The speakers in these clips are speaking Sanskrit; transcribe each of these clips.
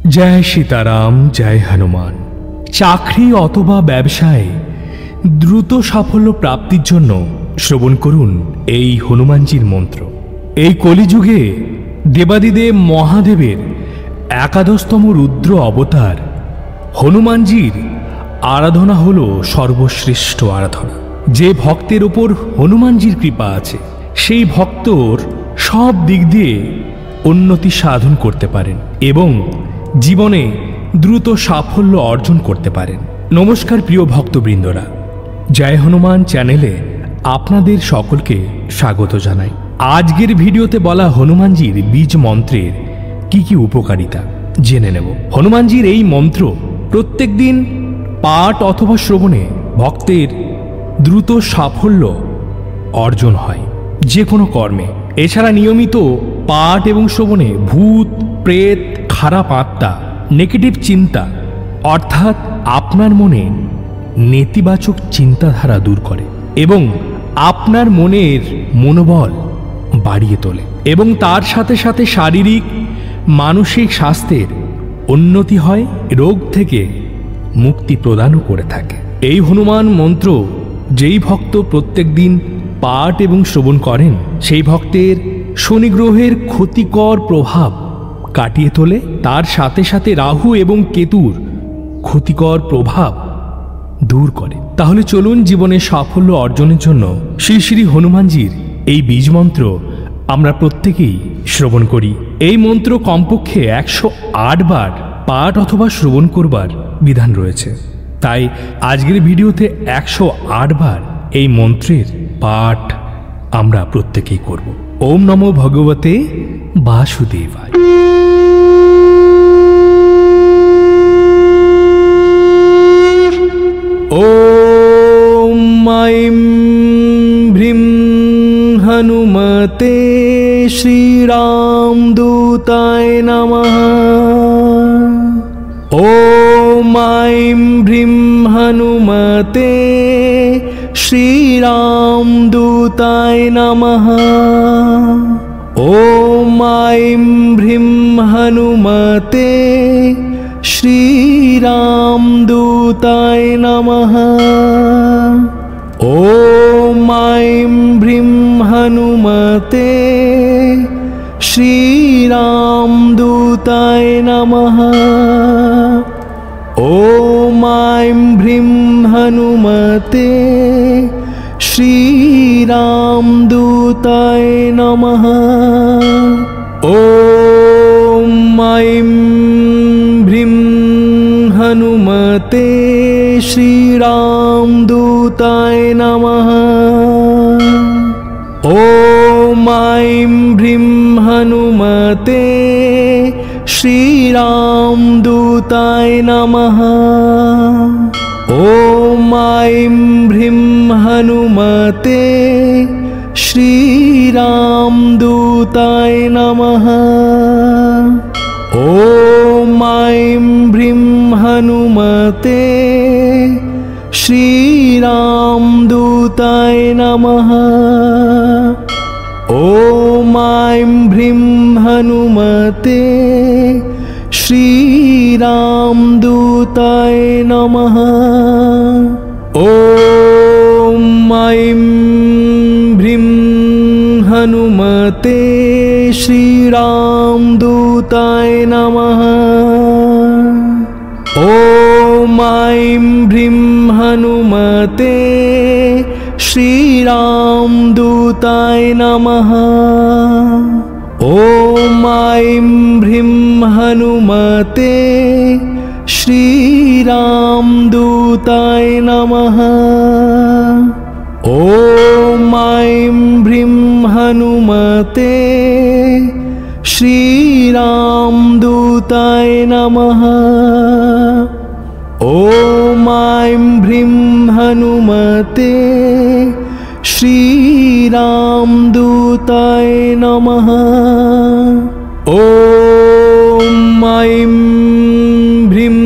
जय सीताराम जय हनुमान। चाकरी अथवा व्यवसाये द्रुत साफल्य प्राप्तिर जन्य श्रवण करुन এই হনুমানজির মন্ত্র। এই কলিযুগে দেবাদিদেব মহাদেবের একাদশতম রুদ্র অবতার হনুমানজির আরাধনা হলো সর্বশ্রেষ্ঠ আরাধনা। যে ভক্তের উপর হনুমানজির কৃপা আছে সেই ভক্তর সব দিক দিয়ে উন্নতি সাধন করতে পারেন এবং জীবনে দ্রুত সাফল্য অর্জন করতে পারেন। নমস্কার প্রিয় ভক্তবৃন্দরা, জয় হনুমান চ্যানেলে আপনাদের সকলকে স্বাগত জানাই। আজকের ভিডিওতে বলা হনুমানজির বীজ মন্ত্রের কি কি উপকারিতা জেনে নেব। হনুমানজির এই মন্ত্র প্রত্যেক দিন পাঠ অথবা শ্রবণে ভক্তের দ্রুত সাফল্য অর্জন হয় যে কোনো কর্মে। এছাড়া নিয়মিত পাঠ এবং শ্রবণে ভূত প্রেত খারাপ আত্মা নেগেটিভ চিন্তা অর্থাৎ আপনার মনে নেতিবাচক চিন্তাধারা দূর করে এবং আপনার মনের মনোবল বাড়িয়ে তোলে এবং তার সাথে সাথে শারীরিক মানসিক স্বাস্থ্যের উন্নতি হয়, রোগ থেকে মুক্তি প্রদানও করে থাকে। এই হনুমান মন্ত্র যেই ভক্ত প্রত্যেক দিন পাঠ এবং শ্রবণ করেন সেই ভক্তের শনি গ্রহের ক্ষতিকর প্রভাব কাটিয়ে তোলে, তার সাথে সাথে রাহু এবং কেতুর ক্ষতিকর প্রভাব দূর করে। তাহলে চলুন জীবনে সাফল্য অর্জনের জন্য শ্রী শ্রী হনুমানজির এই বীজ মন্ত্র আমরা প্রত্যেকেই শ্রবণ করি। এই মন্ত্র কমপক্ষে 108 বার পাঠ অথবা শ্রবণ করবার বিধান রয়েছে, তাই আজকের ভিডিওতে 108 বার এই মন্ত্রের পাঠ আমরা প্রত্যেকেই করব। ওম নমো ভগবতে বাসুদেবায়। ओम ऐं भ्रीं हनुमते श्रीरामदूताय नमः। ओम ऐं भ्रीं हनुमते श्रीरामदूताय नमः। ओम ऐं भ्रीं हनुमते श्रीरामदूताय नमः। ओम ऐं भ्रीं हनुमते श्रीरामदूताय नमः। ओम ऐं भ्रीं हनुमते श्रीरामदूताय नमः। ओम ऐं भ्रीं हनुमते श्रीरामदूताय नमः। ओम ऐं भ्रीं हनुमते श्रीरामदूताय नमः। ओम ऐं भ्रीं हनुमते श्रीरामदूताय नमः। ओम ऐं भ्रीं हनुमते श्रीरामदूताय नमः। ओम ऐं भ्रीं हनुमते श्रीरामदूताय नमः। ओम ऐं भ्रीं हनुमते श्रीरामदूताय नमः। ओम ऐं भ्रीं हनुमते श्रीरामदूताय नमः। ओम ऐं भ्रीं हनुमते श्रीरामदूताय नमः। ओम ऐं भ्रीं हनुमते श्रीरामदूताय नमः। ओम ऐं भ्रीं हनुमते श्रीरामदूताय नमः। ओम ऐं भ्रीं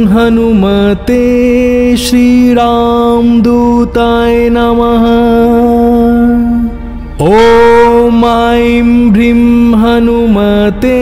हनुमते श्रीरामदूताय नमः। ओम ऐं भ्रीं हनुमते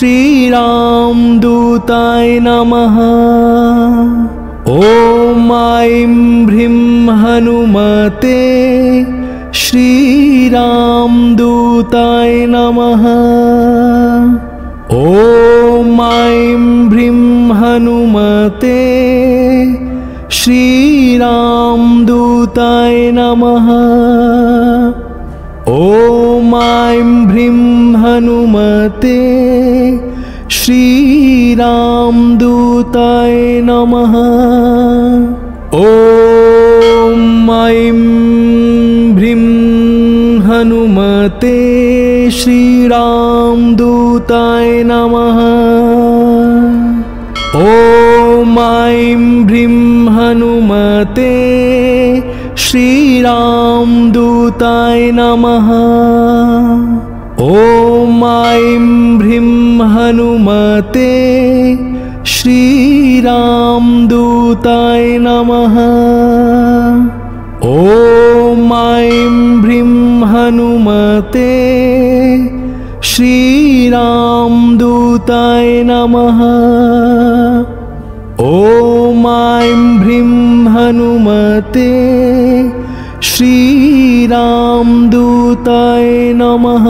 श्रीरामदूताय नमः। ॐ ऐं ह्रीं हनुमते श्रीरामदूताय नमः। ॐ ऐं ह्रीं हनुमते श्रीरामदूताय नमः। ॐ ऐं ह्रीं हनुमते श्रीरामदूताय नमः। ॐ ऐं ह्रीं हनुमते श्रीरामदूताय नमः। ॐ ऐं ह्रीं हनुमते श्रीरामदूताय नमः। ॐ ऐं ह्रीं हनुमते श्रीरामदूताय नमः। ॐ ऐं ह्रीं हनुमते श्रीरामदूताय नमः। ॐ ऐं ह्रीं हनुमते श्रीरामदूताय नमः।